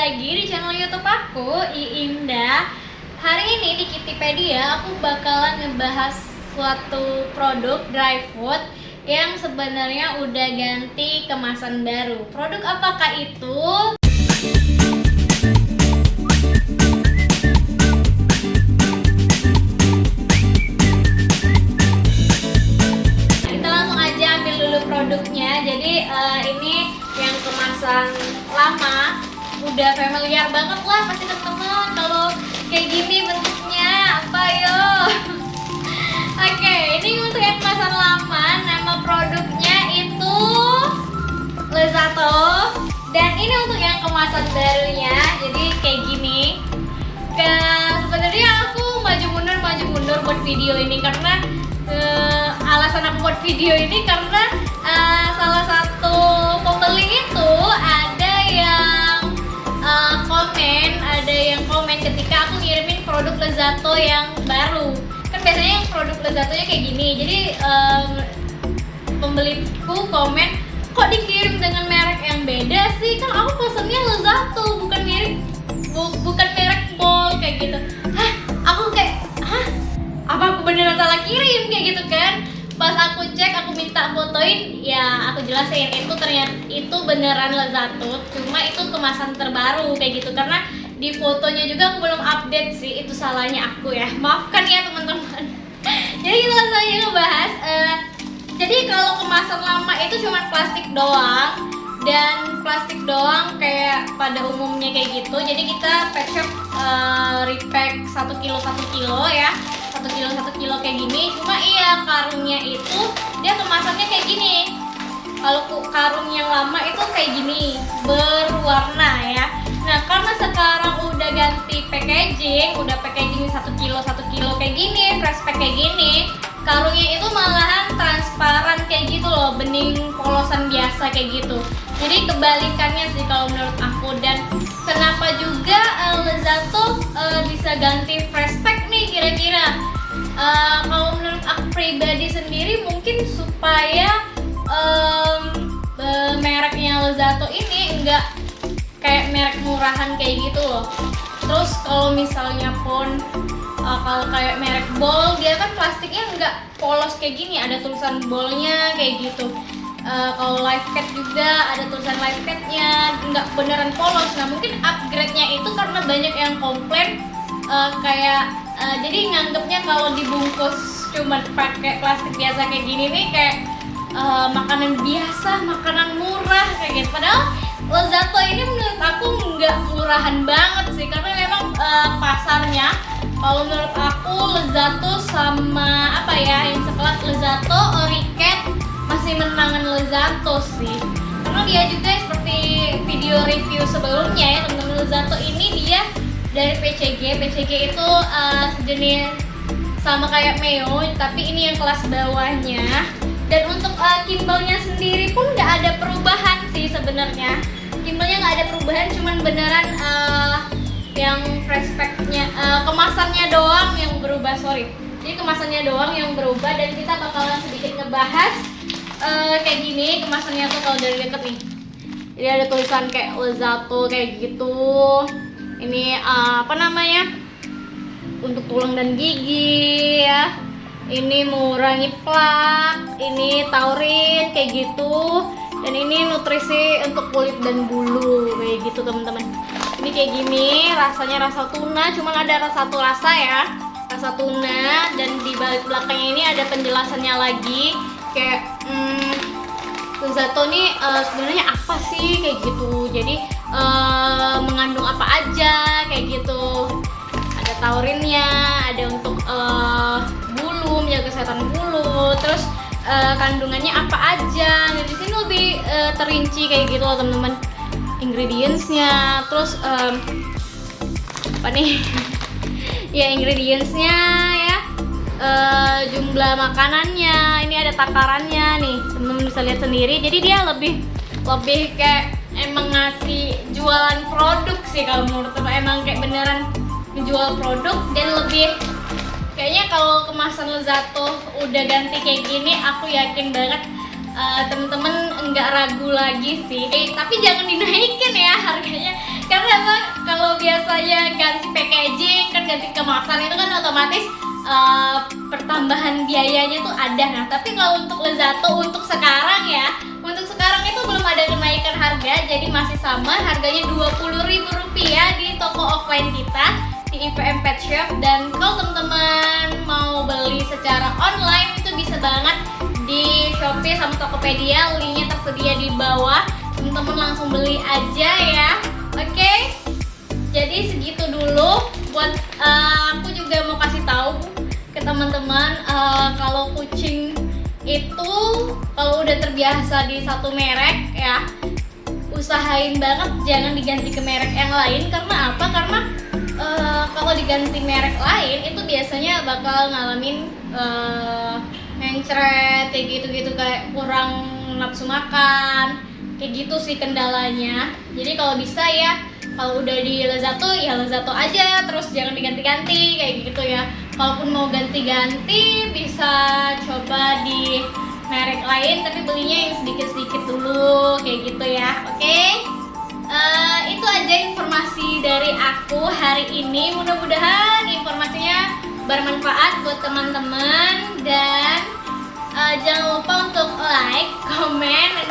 lagi di channel YouTube aku, Iindah. Hari ini di Kittypedia aku bakalan ngebahas suatu produk dry food yang sebenarnya udah ganti kemasan baru. Produk apakah itu? Kita langsung aja ambil dulu produknya. Jadi ini yang kemasan lama, udah familiar banget lah pasti teman-teman kalau kayak gini bentuknya apa yo. Oke, ini untuk yang kemasan lama, nama produknya itu Lezato. Dan ini untuk yang kemasan barunya, jadi kayak gini. Sebenarnya aku maju mundur buat video ini karena alasan aku buat video ini karena salah satu pembeli itu ada yang komen ketika aku ngirimin produk Lezato yang baru. Kan biasanya yang produk Lezatonya kayak gini. Jadi pembeliku komen, kok dikirim dengan merek yang beda sih? Kan aku pesennya Lezato, bukan merek Bol kayak gitu. Aku kayak, apa aku beneran salah kirim kayak gitu kan? Pas aku cek, aku minta fotoin, ya aku jelasin itu ternyata itu beneran Lezato, cuma itu kemasan terbaru kayak gitu. Karena di fotonya juga aku belum update sih, itu salahnya aku ya, maafkan ya teman-teman. Jadi kita langsung aja ngebahas. Jadi kalau kemasan lama itu cuma plastik doang, dan plastik doang kayak pada umumnya kayak gitu. Jadi kita pet shop repack 1 kilo ya, 1 kilo kayak gini. Cuma iya, karungnya itu dia kemasannya kayak gini. Kalau karung yang lama itu kayak gini, berwarna ya. Nah, karena sekarang udah ganti packaging, udah packaging 1 kilo kayak gini, fresh pack kayak gini, karungnya itu malahan transparan kayak gitu loh, bening polosan biasa kayak gitu. Jadi kebalikannya sih kalau menurut aku. Dan kenapa juga Lezato bisa ganti fresh pack nih kira-kira? Kalau menurut aku pribadi sendiri mungkin supaya mereknya Lezato ini enggak kayak merek murahan kayak gitu loh. Terus kalau misalnya pun kalau kayak merek Bol, dia kan plastiknya nggak polos kayak gini, ada tulisan Bolnya kayak gitu. Kalau Lifecat juga ada tulisan Lifecatnya, nggak beneran polos. Nah, mungkin upgrade-nya itu karena banyak yang komplain jadi nganggepnya kalau dibungkus cuma pakai plastik biasa kayak gini nih kayak makanan biasa, makanan murah kayak gitu. Padahal Lezato ini menurut aku nggak murahan banget sih, karena memang pasarnya kalau menurut aku Lezato sama apa ya, yang sekelas Lezato, Oricat masih menangan Lezato sih. Karena dia juga seperti video review sebelumnya ya teman-teman, Lezato ini dia dari PCG itu sejenis sama kayak Meo, tapi ini yang kelas bawahnya. Dan untuk kimbalnya sendiri pun nggak ada perubahan sih sebenarnya. Kimbalnya nggak ada perubahan, cuman beneran yang fresh packnya, kemasannya doang yang berubah, Jadi kemasannya doang yang berubah, dan kita bakalan sedikit ngebahas kayak gini kemasannya tuh kalau dari deket nih. Jadi ada tulisan kayak Lezato kayak gitu. Ini apa namanya? Untuk tulang dan gigi ya. Ini mengurangi plak, ini taurin kayak gitu, dan ini nutrisi untuk kulit dan bulu kayak gitu teman-teman. Ini kayak gini, rasanya rasa tuna, cuman ada satu rasa ya, rasa tuna. Dan di balik belakangnya ini ada penjelasannya lagi kayak Lezato nih sebenarnya apa sih kayak gitu. Jadi mengandung apa aja kayak gitu. Ada taurinnya, ada untuk bulu, menjaga kesehatan bulu, terus kandungannya apa aja. Nah, di sini lebih terinci kayak gitu loh teman-teman, ingredientsnya. Terus apa nih? Ya, ingredientsnya ya, jumlah makanannya, ini ada takarannya nih, teman-teman bisa lihat sendiri. Jadi dia lebih kayak emang ngasih jualan produk sih kalau menurut aku, emang kayak beneran menjual produk. Dan lebih kayaknya kalau kemasan Lezato udah ganti kayak gini, aku yakin banget temen-temen nggak ragu lagi sih. Tapi jangan dinaikin ya harganya, karena emang biasanya ganti packaging kan, ganti kemasan itu kan otomatis pertambahan biayanya tuh ada. Nah tapi kalau untuk Lezato untuk sekarang ya, untuk sekarang itu belum ada kenaikan harga, jadi masih sama harganya Rp20.000 di toko offline kita di IVM Pet Shop. Dan kalau teman-teman mau beli secara online itu bisa banget di Shopee sama Tokopedia, linknya tersedia di bawah, teman-teman langsung beli aja ya. Oke, jadi segitu dulu buat aku juga mau kasih tahu ke teman-teman kalau kucing itu kalau udah terbiasa di satu merek ya, usahain banget jangan diganti ke merek yang lain. Karena apa? Karena kalau diganti merek lain itu biasanya bakal ngalamin mencret kayak gitu-gitu, kayak kurang nafsu makan, kayak gitu sih kendalanya. Jadi kalau bisa ya, kalau udah di Lezato ya Lezato aja, terus jangan diganti-ganti kayak gitu ya. Kalaupun mau ganti-ganti bisa coba di merek lain, tapi belinya yang sedikit-sedikit dulu kayak gitu ya. Oke, itu aja informasi dari aku hari ini. Mudah-mudahan informasinya bermanfaat buat teman-teman, dan jangan lupa untuk like, comment, dan